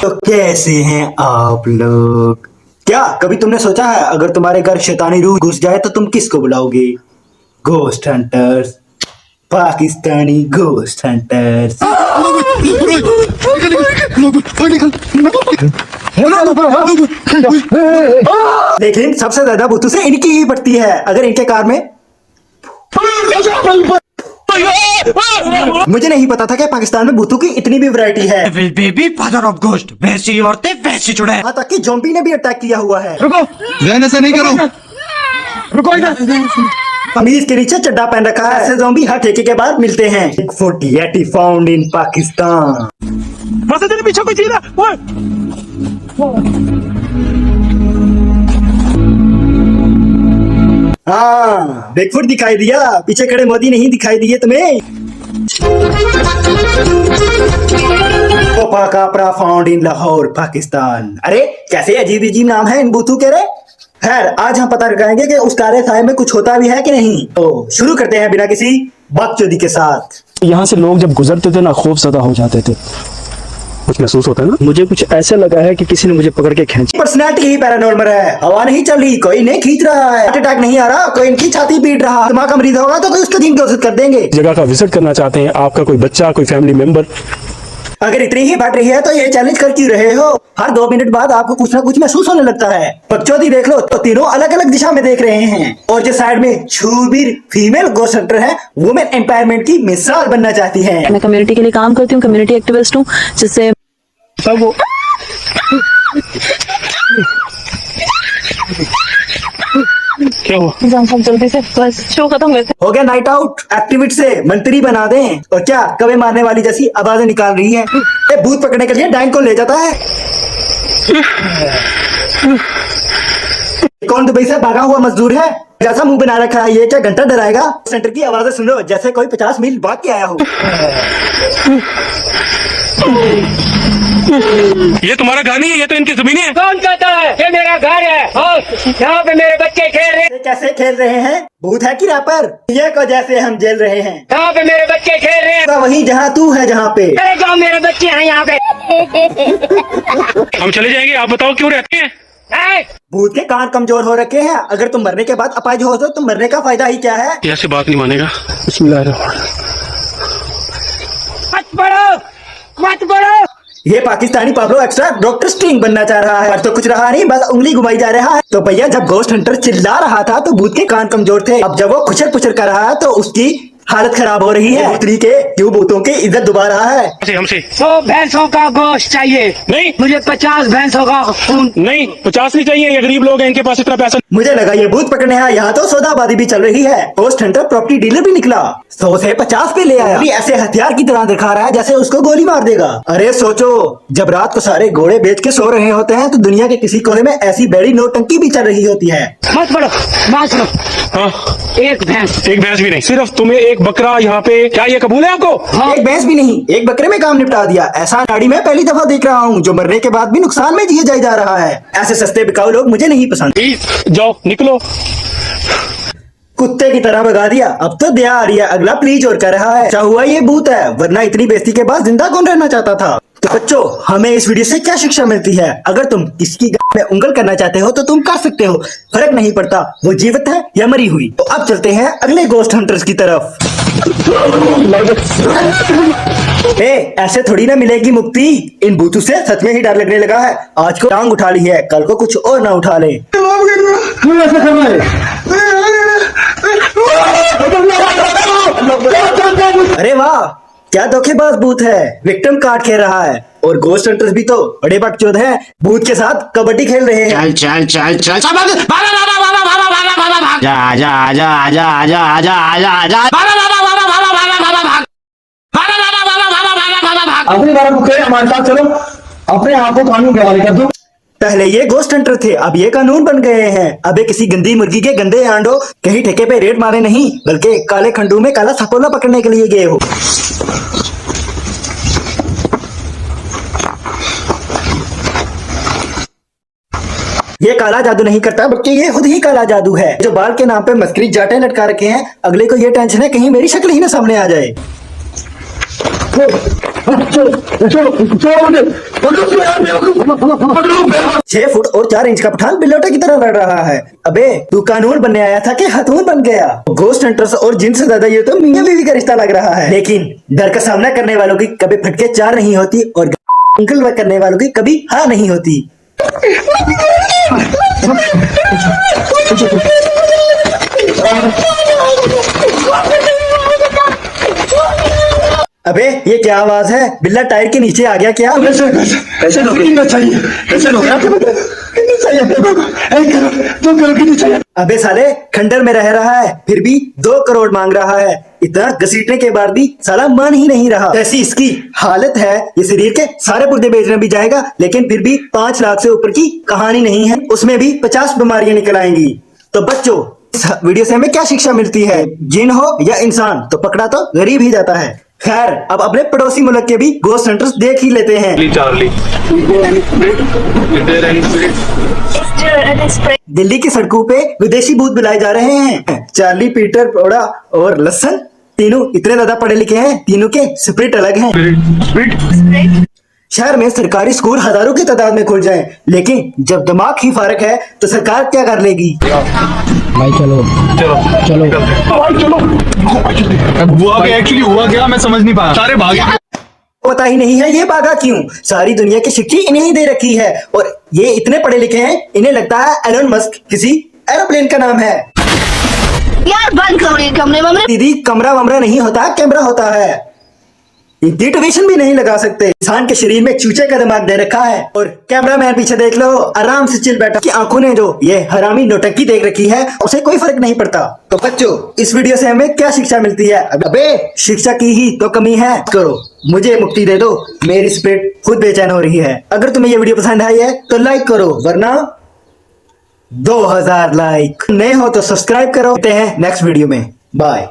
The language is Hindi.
तो कैसे हैं आप लोग? क्या कभी तुमने सोचा है अगर तुम्हारे घर शैतानी रूह घुस जाए तो तुम किसको बुलाओगे? Ghost hunters, Pakistani ghost hunters. लेकिन सबसे ज्यादा भूतों से इनकी ही पड़ती है। अगर इनके कार में मुझे नहीं पता था कि पाकिस्तान में भूतों की इतनी भी वैरायटी है। बेबी फादर ऑफ घोस्ट, वैसी औरतें वैसी चुड़ैल। यहाँ तक कि ज़ॉम्बी ने भी अटैक किया हुआ है। रुको, बहन ऐसा नहीं करो। रुको कमीज के नीचे चड्डा पहन रखा है। ऐसे ज़ॉम्बी हर ठेके के बाद मिलते हैं। 40 फाउंड इन पाकिस्तान। तेरे पीछे कोई चीज है। हाँ, बिगफुट दिखाई दिया, पीछे खड़े मोदी नहीं दिखाई दिए तुम्हें। Kapra found in Lahore Pakistan. अरे कैसे अजीब अजीब नाम है इन बूथू के रे। खैर, आज हम पता लगाएंगे कि उस काले साए में कुछ होता भी है कि नहीं। तो शुरू करते हैं बिना किसी बकचोदी के साथ। यहाँ से लोग जब गुजरते थे ना, खौफजदा हो जाते थे। कुछ महसूस होता है ना? मुझे कुछ ऐसे लगा है कि किसी ने मुझे पकड़ के खींचा। पर्सनैलिटी ही पैरानॉर्मल है। हवा नहीं चल रही, कोई नहीं खींच रहा है। हार्ट अटैक नहीं आ रहा, कोई इनकी छाती पीट रहा। दिमाग का मरीज होगा तो कोई उसका दिन घोषित कर देंगे। जगह का विजिट करना चाहते हैं, आपका कोई बच्चा, कोई फैमिली मेंबर। अगर इतनी ही बढ़ रही है तो ये चैलेंज कर क्यों रहे हो? हर 2 मिनट बाद आपको कुछ ना कुछ महसूस होने लगता है। बकचोदी देख लो तो तीनों अलग अलग दिशा में देख रहे हैं। और जो साइड में शूरवीर फीमेल घोस्ट हंटर है, वुमेन एम्पावरमेंट की मिसाल बनना चाहती है। मैं कम्युनिटी के लिए काम करती हूँ, कम्युनिटी एक्टिविस्ट हूँ, जिससे सब वो क्या हुआ? जल्दी से बस शो खत्म करते। हो गया नाइट आउट। एक्टिविस्ट से मंत्री बना दें। और क्या कवे मारने वाली जैसी आवाजें निकाल रही है। ये भूत पकड़ने के लिए डाइन को ले जाता है। कौन दुबई से भागा हुआ मजदूर है? जैसा मुंह बना रखा है, ये क्या घंटा डराएगा? सेंटर की आवाजें सुनो जैसे कोई 50 मील भाग के आया हो। ये तुम्हारा घर नहीं है, ये तो इनकी जमीन है। कौन कहता है ये मेरा घर है? यहाँ पे मेरे बच्चे खेल रहे हैं। ये कैसे खेल रहे हैं? भूत है कि रैपर? ये को जैसे हम जेल रहे हैं। यहाँ पे मेरे बच्चे खेल रहे हैं। वही जहाँ तू है, जहाँ पे अरे जाओ, मेरे बच्चे हैं यहाँ पे। हम चले जाएंगे, आप बताओ क्यों रहते हैं? भूत के कान कमजोर हो रखे हैं। अगर तुम मरने के बाद अपाहिज हो तो मरने का फायदा ही क्या है? ऐसे बात नहीं मानेगा। मत पढ़ो, मत पढ़ो। ये Pakistani Pablo extra doctor string बनना चाह रहा है, पर तो कुछ रहा नहीं, बस उंगली घुमाई जा रहा है। तो भैया, जब घोस्ट हंटर चिल्ला रहा था तो भूत के कान कमजोर थे। अब जब वो खुचर पुचर कर रहा है तो उसकी हालत खराब हो रही है। भूतनी के क्यों भूतों की इज्जत डुबा रहा है। हमसे 100 भैंसों का गोश्त चाहिए। नहीं, मुझे 50 भैंसों का खून। नहीं 50 नहीं चाहिए, ये गरीब लोग हैं, इनके पास इतना पैसा। मुझे लगा ये भूत पकड़ने है। यहाँ तो सौदाबाजी भी चल रही है। घोस्ट हंटर प्रॉपर्टी डीलर भी निकला। 100 से 50 पे ले आया। अभी ऐसे हथियार की तरह दिखा रहा है जैसे उसको गोली मार देगा। अरे सोचो, जब रात को सारे घोड़े बेच के सो रहे होते हैं तो दुनिया के किसी कोने में ऐसी बड़ी नोटंकी भी चल रही होती है। मत पढ़ो, बात सुनो। हाँ, एक भैंस भी नहीं, सिर्फ तुम्हें एक बकरा यहाँ पे। क्या ये कबूल है आपको? हाँ। एक भैंस भी नहीं, एक बकरे में काम निपटा दिया। ऐसा गाड़ी में पहली दफा देख रहा हूँ जो मरने के बाद भी नुकसान में जिए जा रहा है। ऐसे सस्ते बिकाऊ लोग मुझे नहीं पसंद। जाओ निकलो। कुत्ते की तरह भगा दिया। अब तो दया आ रही है, अगला प्लीज और कर रहा है। क्या हुआ, ये भूत है, वरना इतनी बेइज्जती के बाद जिंदा कौन रहना चाहता था? तो बच्चों, हमें इस वीडियो से क्या शिक्षा मिलती है? अगर तुम किसी गाल में उंगल करना चाहते हो तो तुम कर सकते हो, फर्क नहीं पड़ता वो जीवित है या मरी हुई। तो अब चलते हैं अगले घोस्ट हंटर्स की तरफ। ऐसे थोड़ी ना मिलेगी मुक्ति। इन भूतों से सच में ही डर लगने लगा है। आज को टांग उठा ली है, कल को कुछ और ना उठा ले। अरे वाह, क्या धोखेबाज भूत है। विक्टिम कार्ड खेल रहा है। और घोस्ट हंटर्स भी तो बड़े बकचोद हैं, भूत के साथ कबड्डी खेल रहे हैं। चल जा जा जा जा जा जा जा। अपनी बात को हमारे साथ चलो, अपने आप को कानून के हवाले कर दो। पहले ये घोस्ट हंटर थे, अब ये कानून बन गए हैं। अब ये किसी गंदी मुर्गी के गंदे आंडों कहीं ठेके पे रेड मारे नहीं, बल्कि काले खंडू में काला सपोला पकड़ने के लिए गए हो। ये काला जादू नहीं करता, बल्कि ये खुद ही काला जादू है। जो बाल के नाम पे मस्करी जाटे लटका रखे हैं, अगले को ये टेंशन है कहीं मेरी शक्ल ही ना सामने आ जाए। 6 फुट और 4 इंच का पठान बिल्लोटे की तरह लड़ रहा है। अबे तू कानून बनने आया था कि हथून बन गया? घोस्ट हंटर्स और जिन से ज्यादा ये तो मियां बीवी का रिश्ता लग रहा है। लेकिन डर का सामना करने वालों की कभी फटके 4 नहीं होती और अंकल करने वालों की कभी हाँ नहीं होती। अबे ये क्या आवाज है? बिल्ला टायर के नीचे आ गया क्या? ऐसे अबे साले खंडर में रह रहा है फिर भी 2 करोड़ मांग रहा है। इतना घसीटने के बाद भी साला मान ही नहीं रहा। ऐसी इसकी हालत है ये शरीर के सारे पुर्जे बेचने भी जाएगा लेकिन फिर भी 5 लाख से ऊपर की कहानी नहीं है, उसमें भी 50 बीमारियां निकल आएंगी। तो बच्चों इस वीडियो से हमें क्या शिक्षा मिलती है? जिन हो या इंसान तो पकड़ा तो गरीब ही जाता है। खैर अब अपने पड़ोसी मुल्क के भी घोस्ट हंटर्स देख ही लेते हैं। चार्ली दिल्ली की सड़कों पे विदेशी भूत बुलाए जा रहे हैं। चार्ली, पीटर, पोड़ा और लसन तीनों इतने ज्यादा पढ़े लिखे हैं, तीनों के स्पिरिट अलग हैं। शहर में सरकारी स्कूल हजारों की तादाद में खुल जाएं, लेकिन जब दिमाग ही फारक है तो सरकार क्या कर लेगी? भाई चलो हुआ क्या एक्चुअली हुआ क्या मैं समझ नहीं पाया। सारे भागे पता ही नहीं है ये भागा क्यों। सारी दुनिया की शिक्षा इन्हें ही दे रखी है और ये इतने पढ़े लिखे हैं, इन्हें लगता है एलोन मस्क किसी एरोप्लेन का नाम है। यार बंद करो ये कमरे में। दीदी कमरा वमरा नहीं होता, कैमरा होता है। ट्यूशन भी नहीं लगा सकते। इंसान के शरीर में चूचे का दिमाग दे रखा है और कैमरामैन पीछे देख लो आराम से चिल बैठा कि आंखों ने जो ये हरामी नौटंकी देख रखी है उसे कोई फर्क नहीं पड़ता। तो बच्चों इस वीडियो से हमें क्या शिक्षा मिलती है? अबे शिक्षा की ही तो कमी है। करो मुझे मुक्ति दे दो, मेरी स्पिरिट खुद बेचैन हो रही है। अगर तुम्हें ये वीडियो पसंद आई है तो लाइक करो, वरना 2000 लाइक। नए हो तो सब्सक्राइब करो। मिलते हैं नेक्स्ट वीडियो में। बाय।